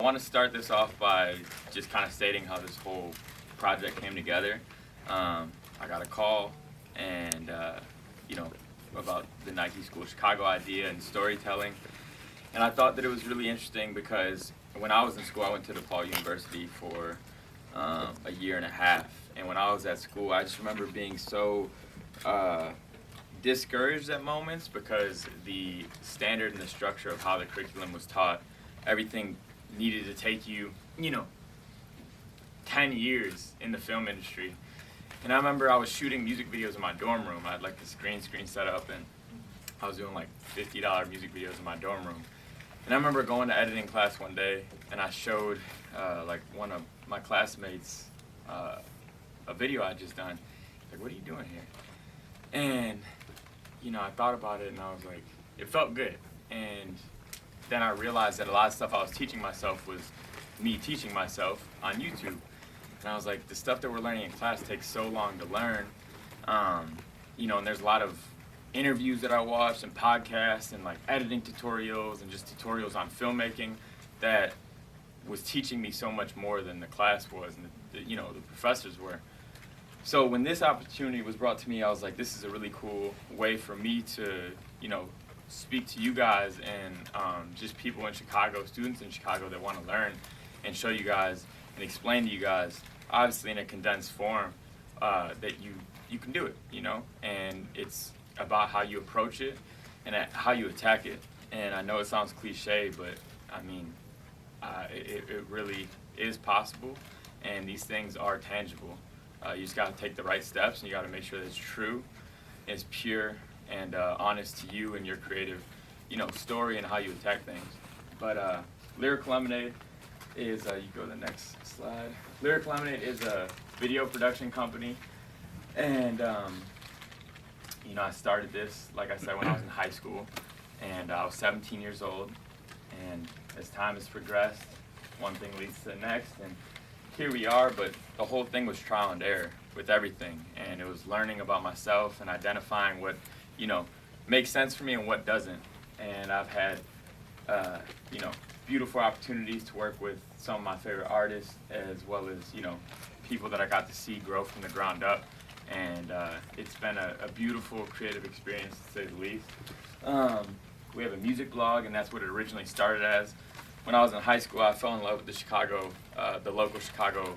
I want to start this off by just kind of stating how this whole project came together. I got a call and, you know, about the Nike School Chicago idea and storytelling. And I thought that it was really interesting because when I was in school, I went to DePaul University for a year and a half. And when I was at school, I just remember being so discouraged at moments because the standard and the structure of how the curriculum was taught, everything needed to take you, 10 years in the film industry. And I remember I was shooting music videos in my dorm room. I had like this green screen set up and I was doing like $50 music videos in my dorm room. And I remember going to editing class one day and I showed like one of my classmates a video I'd just done. Like, what are you doing here? And, I thought about it and I was like, it felt good. And then I realized that a lot of stuff I was teaching myself was me teaching myself on YouTube. And I was like, the stuff that we're learning in class takes so long to learn. And there's a lot of interviews that I watched and podcasts and like editing tutorials and just tutorials on filmmaking that was teaching me so much more than the class was and the professors were. So when this opportunity was brought to me, I was like, this is a really cool way for me to, speak to you guys and just people in Chicago, students in Chicago that want to learn and show you guys and explain to you guys, obviously in a condensed form, that you can do it, and it's about how you approach it and how you attack it. And I know it sounds cliche, but I mean, it really is possible, and these things are tangible. You just got to take the right steps, and you got to make sure that it's true, it's pure, and honest to you and your creative, story and how you attack things. But Lyrical Lemonade is, you go to the next slide. Lyrical Lemonade is a video production company, and I started this, like I said, when I was in high school, and I was 17 years old, and as time has progressed, one thing leads to the next, and here we are. But the whole thing was trial and error with everything, and it was learning about myself and identifying what, makes sense for me and what doesn't. And I've had, beautiful opportunities to work with some of my favorite artists, as well as, people that I got to see grow from the ground up. And it's been a beautiful creative experience, to say the least. We have a music blog, and that's what it originally started as. When I was in high school, I fell in love with the local Chicago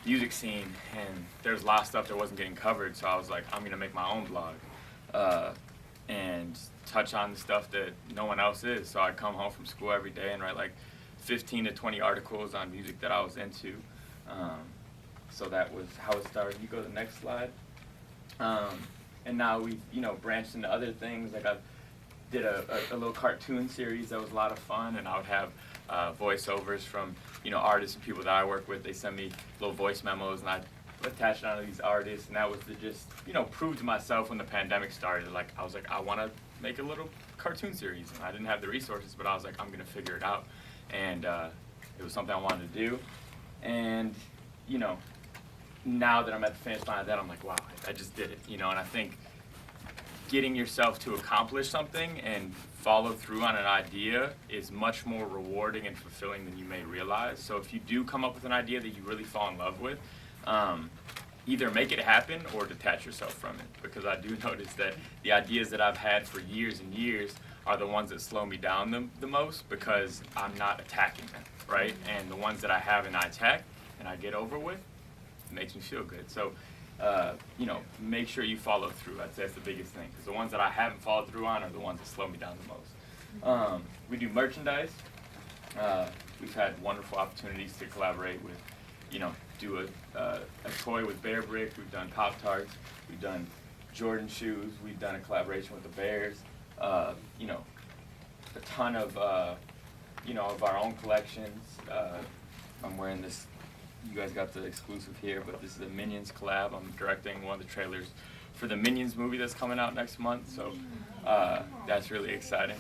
music scene, and there's a lot of stuff that wasn't getting covered, so I was like, I'm gonna make my own blog and touch on the stuff that no one else is. So I'd come home from school every day and write like 15 to 20 articles on music that I was into. So that was how it started. You go to the next slide. And now we've, branched into other things. Like I did a little cartoon series that was a lot of fun, and I would have voiceovers from, artists and people that I work with. They send me little voice memos, and I'd attach it onto these artists, and that was to just, prove to myself when the pandemic started. Like, I was like, I want to make a little cartoon series. And I didn't have the resources, but I was like, I'm going to figure it out. And it was something I wanted to do. And, now that I'm at the finish line of that, I'm like, wow, I just did it, and I think getting yourself to accomplish something and follow through on an idea is much more rewarding and fulfilling than you may realize. So if you do come up with an idea that you really fall in love with, either make it happen or detach yourself from it, because I do notice that the ideas that I've had for years and years are the ones that slow me down the most, because I'm not attacking them, right? And the ones that I have and I attack and I get over with, it makes me feel good. So, make sure you follow through. I'd say that's the biggest thing, because the ones that I haven't followed through on are the ones that slow me down the most. We do merchandise. We've had wonderful opportunities to collaborate with, do a toy with Bear Brick. We've done Pop-Tarts. We've done Jordan shoes. We've done a collaboration with the Bears. A ton of, of our own collections. I'm wearing this. You guys got the exclusive here, but this is a Minions collab. I'm directing one of the trailers for the Minions movie that's coming out next month, so that's really exciting.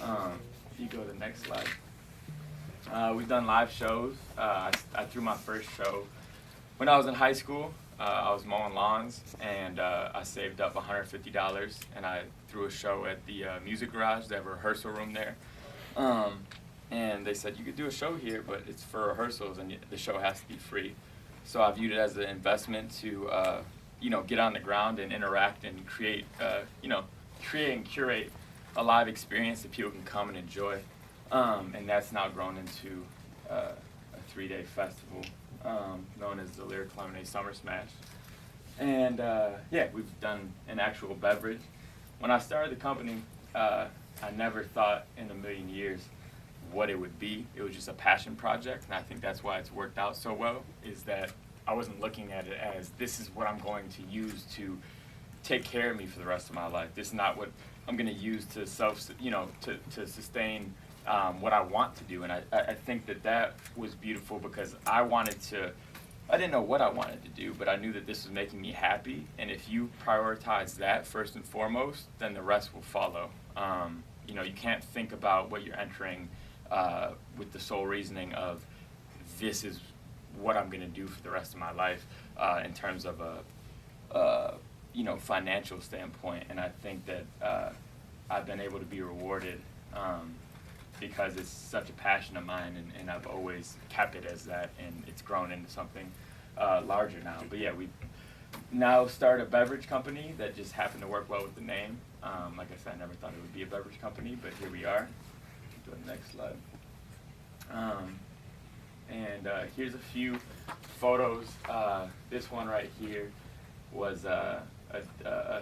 If you go to the next slide. We've done live shows. I threw my first show when I was in high school. I was mowing lawns, and I saved up $150, and I threw a show at the Music Garage. They have a rehearsal room there. and they said, you could do a show here, but it's for rehearsals and the show has to be free. So I viewed it as an investment to, get on the ground and interact and create, create and curate a live experience that people can come and enjoy. And that's now grown into a 3-day festival known as the Lyric Lemonade Summer Smash. And we've done an actual beverage. When I started the company, I never thought in a million years what it would be. It was just a passion project, and I think that's why it's worked out so well, is that I wasn't looking at it as this is what I'm going to use to take care of me for the rest of my life. This is not what I'm going to use to to sustain what I want to do. And I think that was beautiful because I didn't know what I wanted to do, but I knew that this was making me happy. And if you prioritize that first and foremost, then the rest will follow. You can't think about what you're entering with the sole reasoning of this is what I'm going to do for the rest of my life in terms of a financial standpoint. And I think that I've been able to be rewarded because it's such a passion of mine, and I've always kept it as that, and it's grown into something larger now. But yeah, we now start a beverage company that just happened to work well with the name. Like I said, I never thought it would be a beverage company, but here we are. Go to the next slide. Here's a few photos. This one right here was a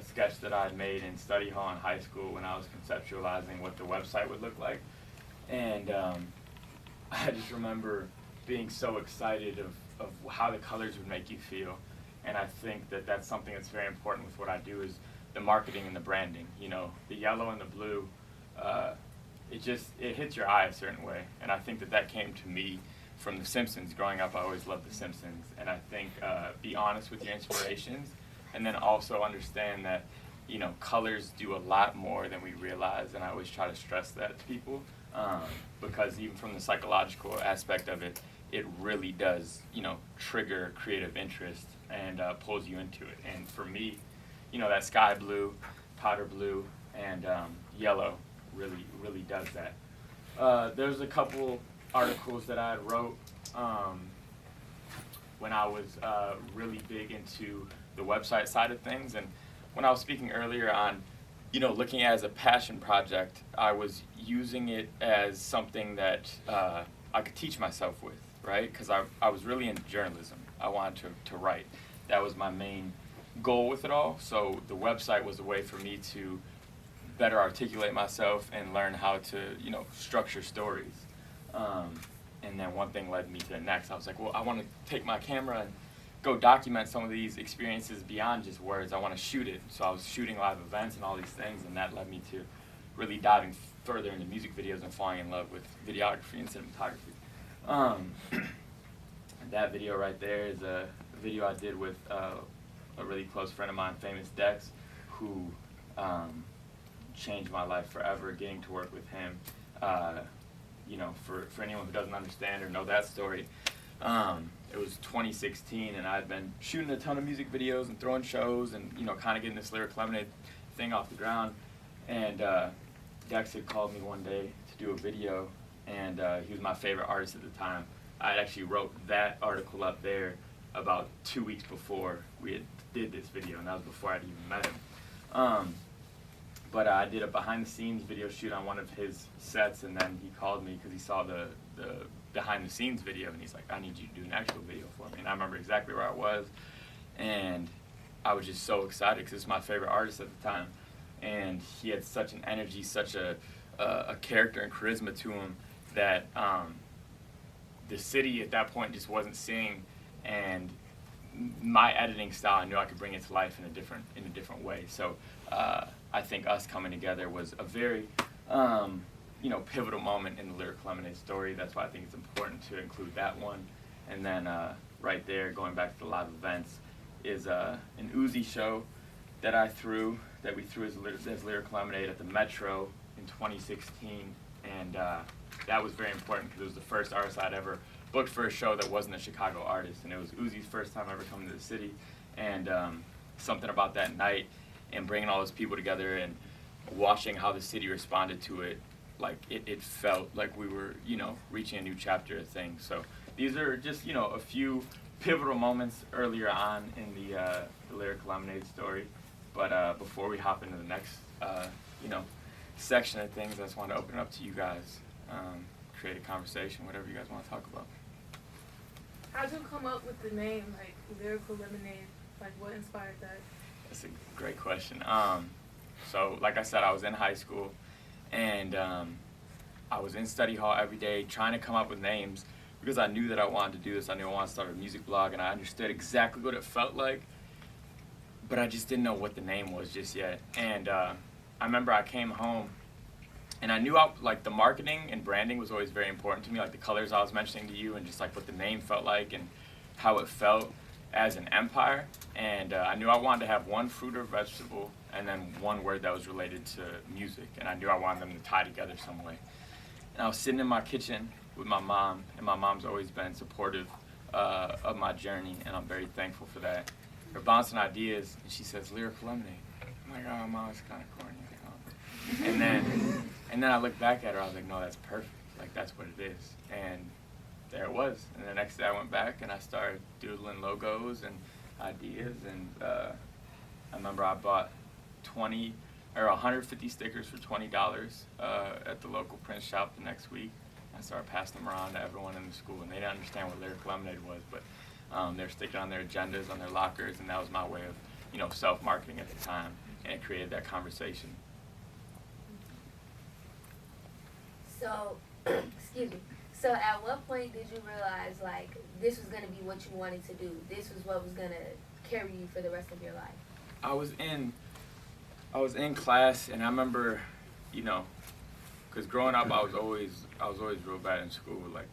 sketch that I had made in study hall in high school when I was conceptualizing what the website would look like. And I just remember being so excited of how the colors would make you feel. And I think that that's something that's very important with what I do is the marketing and the branding. The yellow and the blue, it hits your eye a certain way. And I think that came to me from The Simpsons. Growing up, I always loved The Simpsons. And I think be honest with your inspirations, and then also understand that, colors do a lot more than we realize. And I always try to stress that to people because even from the psychological aspect of it, it really does, trigger creative interest and pulls you into it. And for me, that sky blue, powder blue, and yellow really does that. There's a couple articles that I wrote when I was really big into the website side of things. And when I was speaking earlier on, looking at it as a passion project, I was using it as something that I could teach myself with, right? Because I was really into journalism. I wanted to write. That was my main goal with it all. So the website was a way for me to better articulate myself and learn how to, structure stories. And then one thing led me to the next. I was like, well, I want to take my camera and go document some of these experiences beyond just words. I want to shoot it. So I was shooting live events and all these things, and that led me to really diving further into music videos and falling in love with videography and cinematography. That video right there is a video I did with a really close friend of mine, Famous Dex, who changed my life forever, getting to work with him. For anyone who doesn't understand or know that story, it was 2016, and I'd been shooting a ton of music videos and throwing shows and, kind of getting this Lyric Lemonade thing off the ground. And Dex had called me one day to do a video, and he was my favorite artist at the time. I actually wrote that article up there about 2 weeks before we did this video, and that was before I'd even met him. But I did a behind-the-scenes video shoot on one of his sets, and then he called me because he saw the behind-the-scenes video, and he's like, I need you to do an actual video for me. And I remember exactly where I was, and I was just so excited because it's my favorite artist at the time. And he had such an energy, such a character and charisma to him that the city at that point just wasn't seeing, and my editing style, I knew I could bring it to life in a different way. So I think us coming together was a very pivotal moment in the Lyric Lemonade story. That's why I think it's important to include that one. And then right there, going back to the live events, is an Uzi show that we threw as Lyric Lemonade at the Metro in 2016. And that was very important because it was the first artist I'd ever booked for a show that wasn't a Chicago artist. And it was Uzi's first time ever coming to the city. And something about that night and bringing all those people together and watching how the city responded to it, like it felt like we were, you know, reaching a new chapter of things. So these are just, you know, a few pivotal moments earlier on in the Lyrical Lemonade story. But before we hop into the next, you know, section of things, I just want to open it up to you guys, create a conversation, whatever you guys want to talk about. How'd you come up with the name, like Lyrical Lemonade? Like, what inspired that? That's a great question. So, like I said, I was in high school, and I was in study hall every day trying to come up with names because I knew that I wanted to do this. I knew I wanted to start a music blog, and I understood exactly what it felt like, but I just didn't know what the name was just yet. And I remember I came home, and I knew like the marketing and branding was always very important to me, like the colors I was mentioning to you, and just like what the name felt like and how it felt as an empire. And I knew I wanted to have one fruit or vegetable and then one word that was related to music, and I knew I wanted them to tie together some way. And I was sitting in my kitchen with my mom, and my mom's always been supportive of my journey, and I'm very thankful for that. We're bouncing ideas, and she says, Lyrical Lemonade. I'm like, oh, Mom, it's kind of corny. And then I looked back at her, I was like, no, that's perfect. Like, that's what it is. And there it was. And the next day I went back and I started doodling logos and ideas. And I remember I bought 150 stickers for $20 at the local print shop the next week. I started passing them around to everyone in the school, and they didn't understand what Lyrical Lemonade was, but they were sticking on their agendas, on their lockers, and that was my way of, you know, self-marketing at the time, and it created that conversation. So, excuse me. So at what point did you realize, like, this was going to be what you wanted to do? This was what was going to carry you for the rest of your life? I was in class, and I remember, you know, because growing up I was always real bad in school. Like,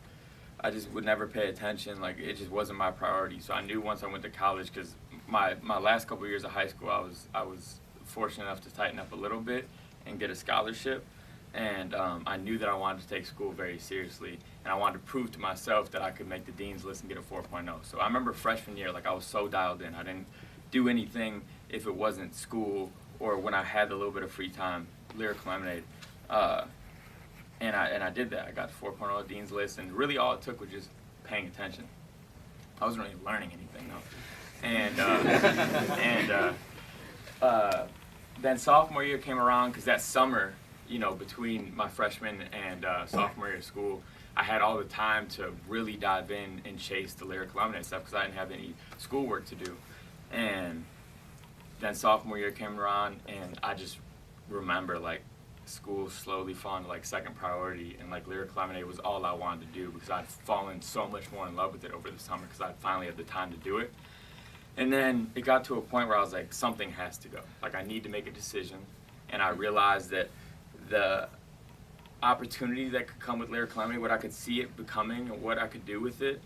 I just would never pay attention. Like, it just wasn't my priority. So I knew once I went to college, because my last couple of years of high school, I was fortunate enough to tighten up a little bit and get a scholarship. And I knew that I wanted to take school very seriously, and I wanted to prove to myself that I could make the dean's list and get a 4.0. So I remember freshman year, like, I was so dialed in. I didn't do anything if it wasn't school or when I had a little bit of free time, Lyrical Lemonade. And I did that. I got 4.0 dean's list, and really all it took was just paying attention. I wasn't really learning anything, though. And then sophomore year came around, because that summer, you know, between my freshman and sophomore year of school, I had all the time to really dive in and chase the Lyrical Lemonade stuff because I didn't have any schoolwork to do. And then sophomore year came around, and I just remember, like, school slowly falling to, like, second priority, and, like, Lyrical Lemonade was all I wanted to do because I'd fallen so much more in love with it over the summer because I finally had the time to do it. And then it got to a point where I was like, something has to go. Like, I need to make a decision. And I realized that the opportunity that could come with Lyrical Lemonade, what I could see it becoming and what I could do with it,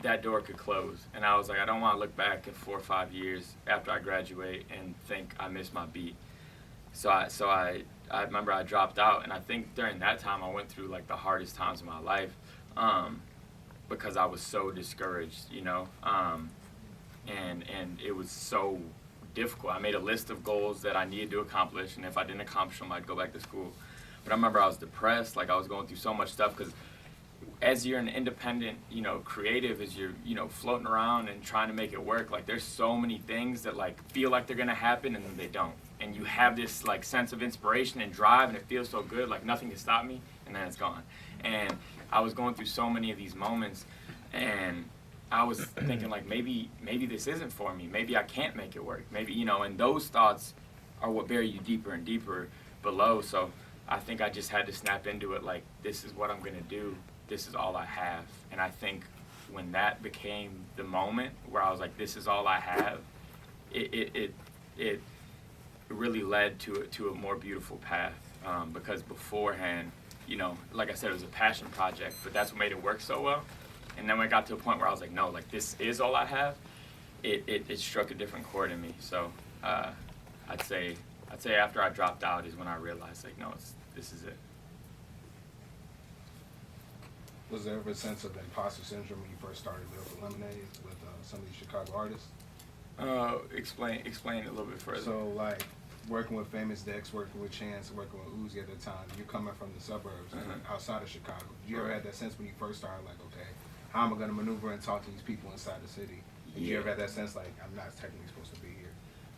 that door could close. And I was like, I don't want to look back in 4 or 5 years after I graduate and think I missed my beat. So I remember I dropped out, and I think during that time I went through, like, the hardest times of my life because I was so discouraged, you know, and it was so difficult. I made a list of goals that I needed to accomplish, and if I didn't accomplish them, I'd go back to school. But I remember I was depressed, like, I was going through so much stuff because as you're an independent, you know, creative, as you're, you know, floating around and trying to make it work, like, there's so many things that, like, feel like they're gonna happen and then they don't. And you have this, like, sense of inspiration and drive, and it feels so good, like nothing can stop me, and then it's gone. And I was going through so many of these moments, and I was thinking, like, maybe this isn't for me. Maybe I can't make it work. Maybe, you know, and those thoughts are what bury you deeper and deeper below. So I think I just had to snap into it, like, this is what I'm gonna do. This is all I have. And I think when that became the moment where I was like, this is all I have, it really led to a more beautiful path. Because beforehand, you know, like I said, it was a passion project, but that's what made it work so well. And then when I got to a point where I was like, no, like, this is all I have, it struck a different chord in me. So I'd say after I dropped out is when I realized, like, no, this is it. Was there ever a sense of imposter syndrome when you first started Lyrical Lemonade with some of these Chicago artists? Explain it a little bit further. So, like, working with Famous Dex, working with Chance, working with Uzi at the time, you're coming from the suburbs outside of Chicago. Did you ever have that sense when you first started, like, okay, how am I going to maneuver and talk to these people inside the city? Did you ever have that sense, like, I'm not technically supposed to be here?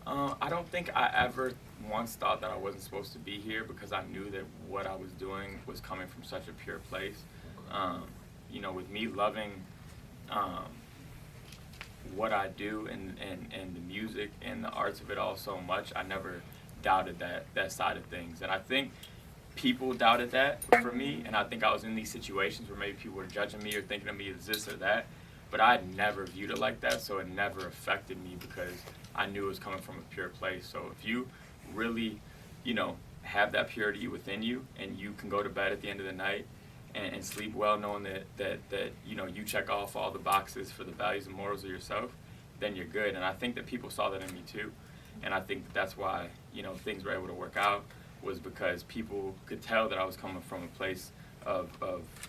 I don't think I ever once thought that I wasn't supposed to be here because I knew that what I was doing was coming from such a pure place. You know, with me loving what I do and the music and the arts of it all so much, I never doubted that side of things. And I think people doubted that for me, and I think I was in these situations where maybe people were judging me or thinking of me as this or that, but I had never viewed it like that, so it never affected me because I knew it was coming from a pure place. So if you really, you know, have that purity within you and you can go to bed at the end of the night and sleep well knowing that you know, you check off all the boxes for the values and morals of yourself, then you're good. And I think that people saw that in me too. And I think that's why, you know, things were able to work out, was because people could tell that I was coming from a place of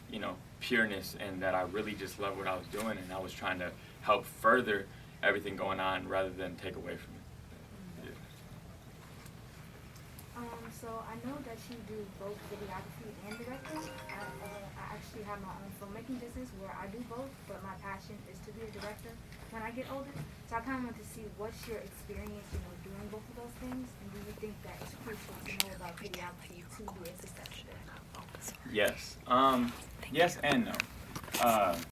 you know, pureness, and that I really just loved what I was doing, and I was trying to help further everything going on rather than take away from it. Yeah. So I know that you do both videography and directing. I actually have my own filmmaking business where I do both, but my passion is to be a director when I get older. So I kind of want to see what's your experience, you know, doing both of those things, and do you think that it's crucial to know about videography to be a successful? Yes. Yes and no.